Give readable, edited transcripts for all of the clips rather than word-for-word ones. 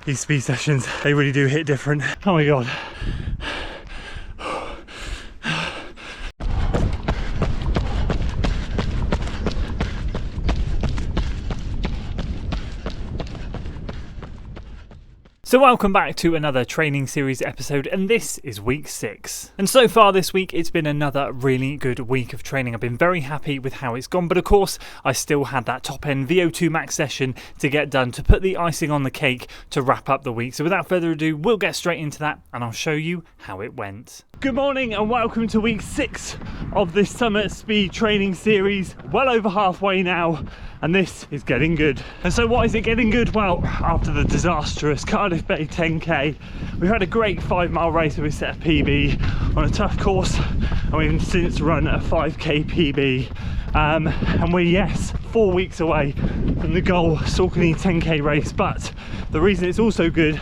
These speed sessions, they really do hit different. Oh my God. So welcome back to another training series episode, and this is week 6. And so far this week it's been another really good week of training. I've been very happy with how it's gone, but of course I still had that top end VO2 max session to get done to put the icing on the cake to wrap up the week. So without further ado, we'll get straight into that and I'll show you how it went. Good morning and welcome to week 6 of this summer speed training series. Well over halfway now, and this is getting good. And so what is it getting good? Well, after the disastrous Cardiff Bay 10k, we had a great 5-mile race where we set a PB on a tough course, and we've since run a 5k PB. And we're, yes, 4 weeks away from the goal Saucony 10k race, but the reason it's also good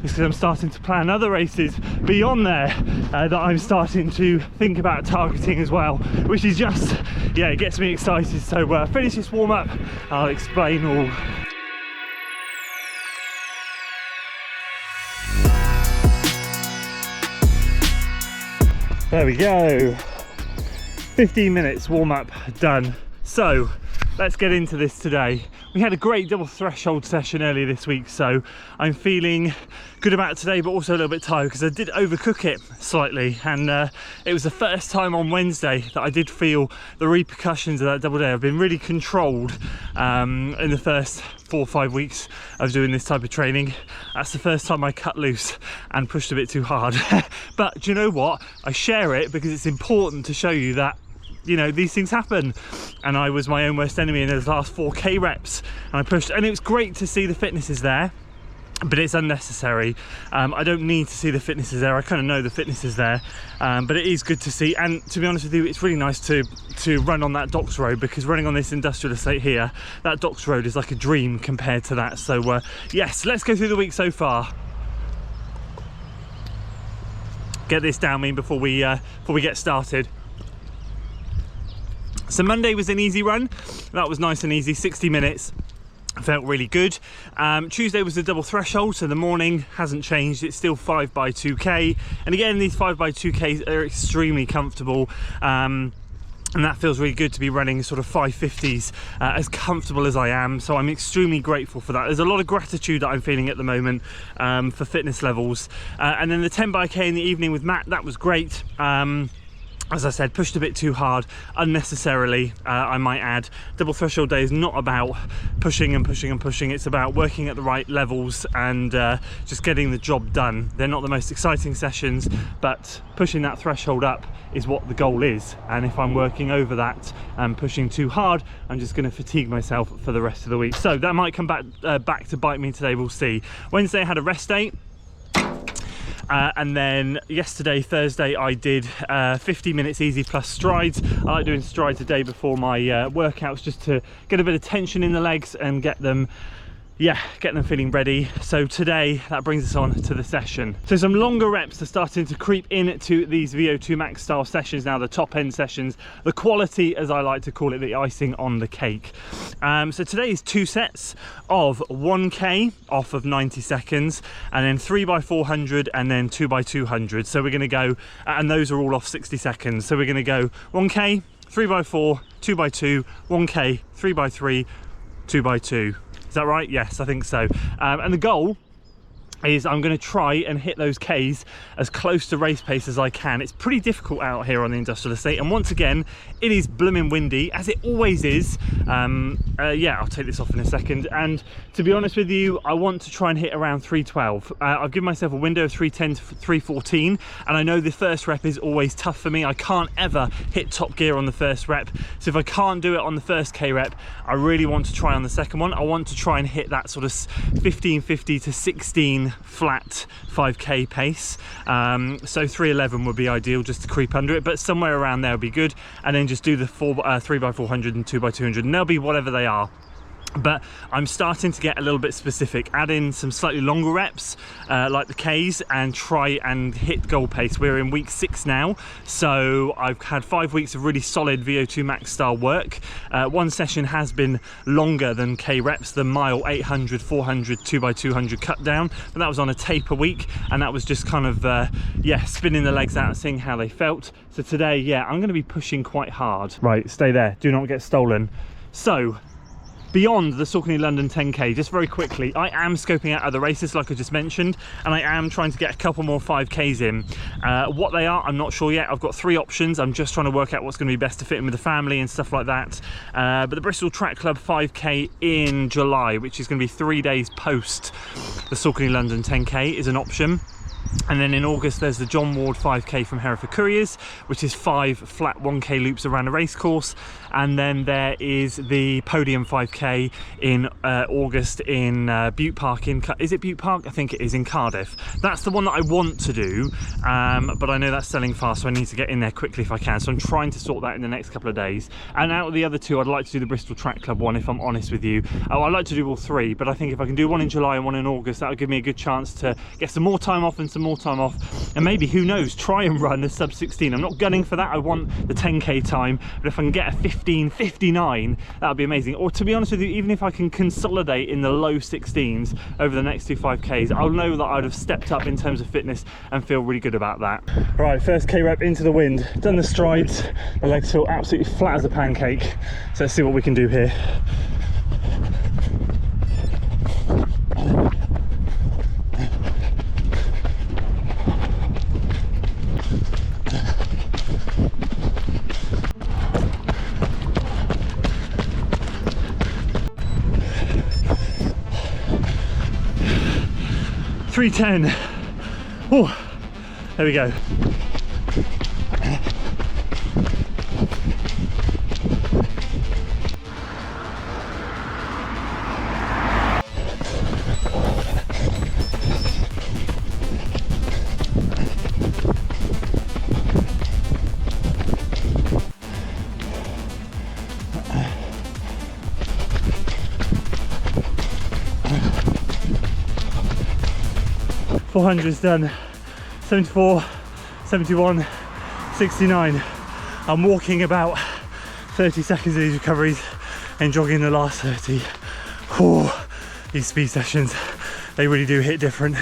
is because I'm starting to plan other races beyond there that I'm starting to think about targeting as well, which is just, yeah, it gets me excited. So finish this warm up, I'll explain all. There we go. 15 minutes warm up done. So let's get into this today. We had a great double threshold session earlier this week, so I'm feeling good about today, but also a little bit tired because I did overcook it slightly, and it was the first time on Wednesday that I did feel the repercussions of that double day. I've been really controlled in the first 4 or 5 weeks of doing this type of training. That's the first time I cut loose and pushed a bit too hard. But do you know what? I share it because it's important to show you that, you know, these things happen, and I was my own worst enemy in those last 4k reps, and I pushed, and it was great to see the fitness is there, but it's unnecessary. I don't need to see the fitness is there. I kind of know the fitness is there, but it is good to see. And to be honest with you, it's really nice to run on that docks road, because running on this industrial estate here, that docks road is like a dream compared to that. So yes, let's go through the week so far. Get this down before we get started. So Monday was an easy run. That was nice and easy, 60 minutes. Felt really good. Tuesday was the double threshold, so the morning hasn't changed. It's still 5x2k, and again, these 5x2ks are extremely comfortable, and that feels really good to be running sort of 550s as comfortable as I am. So I'm extremely grateful for that. There's a lot of gratitude that I'm feeling at the moment for fitness levels. And then the 10x in the evening with Matt, that was great. As I said, pushed a bit too hard, unnecessarily, I might add. Double threshold day is not about pushing and pushing and pushing. It's about working at the right levels and just getting the job done. They're not the most exciting sessions, but pushing that threshold up is what the goal is. And if I'm working over that and pushing too hard, I'm just going to fatigue myself for the rest of the week. So that might come back to bite me today, we'll see. Wednesday I had a rest day. And then yesterday, Thursday, I did 50 minutes easy plus strides. I like doing strides a day before my workouts, just to get a bit of tension in the legs and get them feeling ready. So today that brings us on to the session. So some longer reps are starting to creep into these VO2 max style sessions now, the top end sessions, the quality, as I like to call it, the icing on the cake. So today is 2 sets of 1k off of 90 seconds, and then 3x400 and then 2x200. So we're going to go, and those are all off 60 seconds. So we're going to go 1k, 3x4, 2x2, 1k, 3x3, 2x2. Is that right? Yes, I think so. And the goal is I'm going to try and hit those Ks as close to race pace as I can. It's pretty difficult out here on the industrial estate, and once again it is blooming windy, as it always is. Yeah, I'll take this off in a second, and to be honest with you, I want to try and hit around 312. I've given myself a window of 310 to 314, and I know the first rep is always tough for me. I can't ever hit top gear on the first rep, so if I can't do it on the first K rep, I really want to try on the second one. I want to try and hit that sort of 1550 to 16 flat 5k pace. So 311 would be ideal, just to creep under it, but somewhere around there would be good. And then just do the 3x400 and 2x200, and they'll be whatever they are. But I'm starting to get a little bit specific, add in some slightly longer reps like the Ks, and try and hit goal pace. We're in week 6 now, so I've had 5 weeks of really solid VO2 max style work. One session has been longer than K reps, the mile 800, 400, 2x200 cut down, but that was on a taper week, and that was just kind of yeah, spinning the legs out and seeing how they felt. So today, yeah, I'm going to be pushing quite hard. Right, stay there, do not get stolen. So beyond the Saucony London 10K, just very quickly, I am scoping out other races like I just mentioned, and I am trying to get a couple more 5Ks in. What they are, I'm not sure yet. I've got 3 options. I'm just trying to work out what's going to be best to fit in with the family and stuff like that. But the Bristol Track Club 5K in July, which is going to be 3 days post the Saucony London 10K, is an option. And then in August there's the John Ward 5K from Hereford Couriers, which is 5 flat 1K loops around a race course. And then there is the Podium 5K in August in Butte Park. Is it Butte Park? I think it is, in Cardiff. That's the one that I want to do, but I know that's selling fast, so I need to get in there quickly if I can. So I'm trying to sort that in the next couple of days. And out of the other 2, I'd like to do the Bristol Track Club one, if I'm honest with you. Oh, I'd like to do all 3, but I think if I can do one in July and one in August, that would give me a good chance to get some more time off and some more time off, and maybe, who knows, try and run a sub 16. I'm not gunning for that, I want the 10K time, but if I can get a 15:59, that would be amazing. Or to be honest with you, even if I can consolidate in the low 16s over the next 2 5Ks, I'll know that I'd have stepped up in terms of fitness and feel really good about that. Right, first K rep into the wind, done the strides, the legs feel absolutely flat as a pancake, so let's see what we can do here. .310. Oh, there we go. .400's done, 74, 71, 69. I'm walking about 30 seconds of these recoveries and jogging the last 30. Oh, these speed sessions, they really do hit different.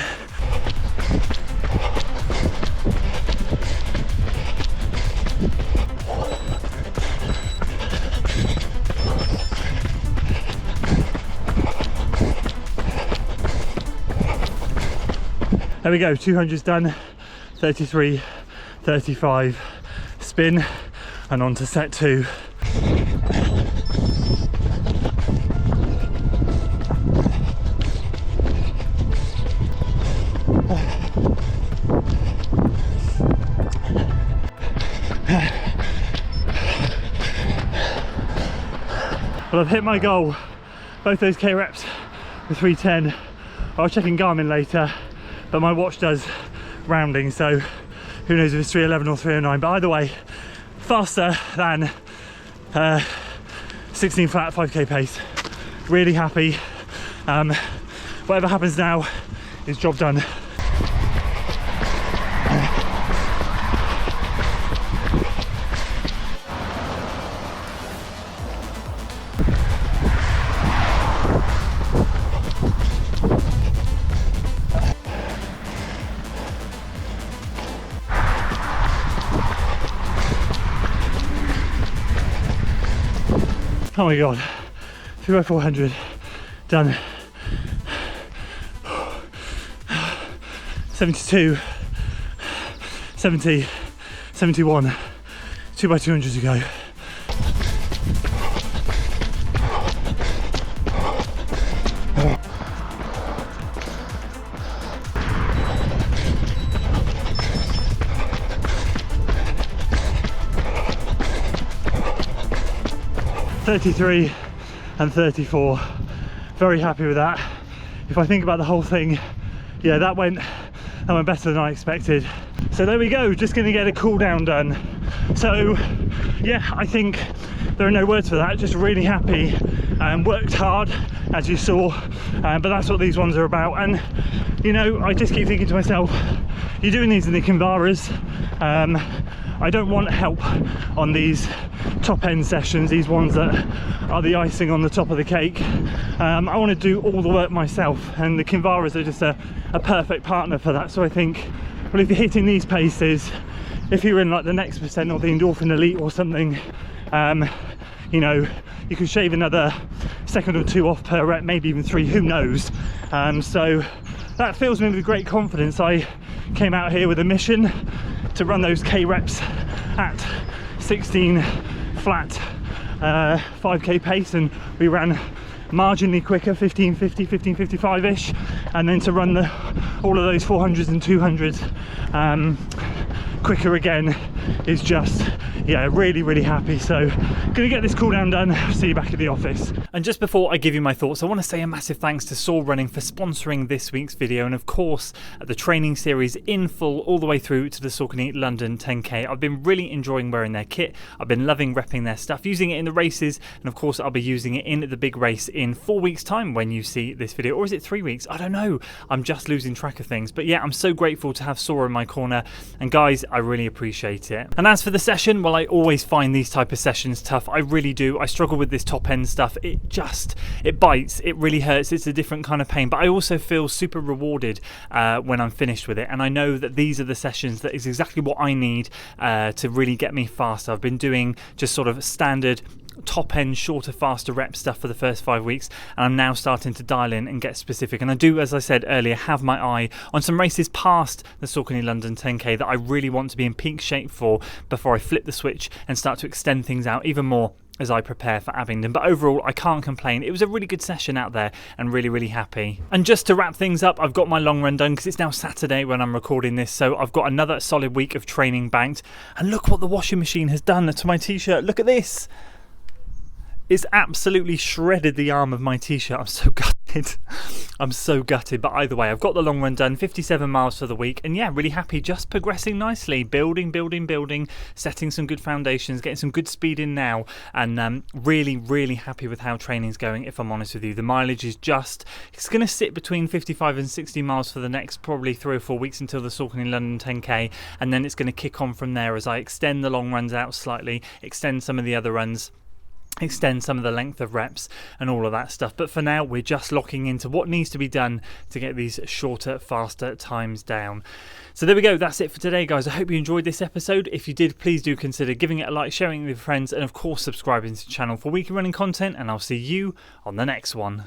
There we go, 200's done, 33, 35, spin, and on to set 2. Well, I've hit my goal, both those K reps with 310. I was checking Garmin later, but my watch does rounding, so who knows if it's 311 or 309, but either way, faster than 16 flat 5K pace. Really happy. Whatever happens now is job done. Oh my god, 3x400 done. 72, 70, 71, 2x200 to go. .33 and 34, very happy with that. If I think about the whole thing, yeah, that went better than I expected. So there we go, just gonna get a cool down done. So yeah, I think there are no words for that, just really happy worked hard, as you saw, but that's what these ones are about. And you know, I just keep thinking to myself, you're doing these in the Kinvaras. I don't want help on these top end sessions, these ones that are the icing on the top of the cake. I want to do all the work myself, and the Kinvaras are just a perfect partner for that. So I think, well, if you're hitting these paces, if you're in like the Next Percent or the Endorphin Elite or something, you know, you can shave another second or two off per rep, maybe even 3, who knows. So that fills me with great confidence. I came out here with a mission to run those K reps at 16 flat 5k pace, and we ran marginally quicker, 15:50, 15:55 ish, and then to run all of those 400s and 200s quicker again is just, yeah, really happy. So gonna get this cool down done. See you back at the office. And just before I give you my thoughts, I want to say a massive thanks to SOAR Running for sponsoring this week's video, and of course the training series in full all the way through to the Saucony London 10k. I've been really enjoying wearing their kit. I've been loving repping their stuff, using it in the races, and of course I'll be using it in the big race in 4 weeks time when you see this video. Or is it 3 weeks? I don't know, I'm just losing track of things. But yeah, I'm so grateful to have SOAR in my corner, and guys, I really appreciate it. And as for the session, well, I always find these type of sessions tough. I really do. I struggle with this top end stuff. It bites, it really hurts. It's a different kind of pain, but I also feel super rewarded when I'm finished with it. And I know that these are the sessions that is exactly what I need to really get me faster. I've been doing just sort of standard top end, shorter, faster rep stuff for the first 5 weeks, and I'm now starting to dial in and get specific. And I do, as I said earlier, have my eye on some races past the Saucony London 10k that I really want to be in peak shape for before I flip the switch and start to extend things out even more as I prepare for Abingdon. But overall, I can't complain. It was a really good session out there, and really happy. And just to wrap things up, I've got my long run done because it's now Saturday when I'm recording this, so I've got another solid week of training banked. And look what the washing machine has done to my t-shirt. Look at this. It's absolutely shredded the arm of my t-shirt. I'm so gutted. I'm so gutted. But either way, I've got the long run done, 57 miles for the week. And yeah, really happy, just progressing nicely. Building, setting some good foundations, getting some good speed in now. And really happy with how training's going, if I'm honest with you. The mileage is it's going to sit between 55 and 60 miles for the next probably 3 or 4 weeks until the Saucony London 10k. And then it's going to kick on from there as I extend the long runs out slightly, extend some of the other runs, extend some of the length of reps and all of that stuff. But for now, we're just locking into what needs to be done to get these shorter, faster times down. So there we go. That's it for today, guys. I hope you enjoyed this episode. If you did, please do consider giving it a like, sharing it with friends, and of course subscribing to the channel for weekly running content, and I'll see you on the next one.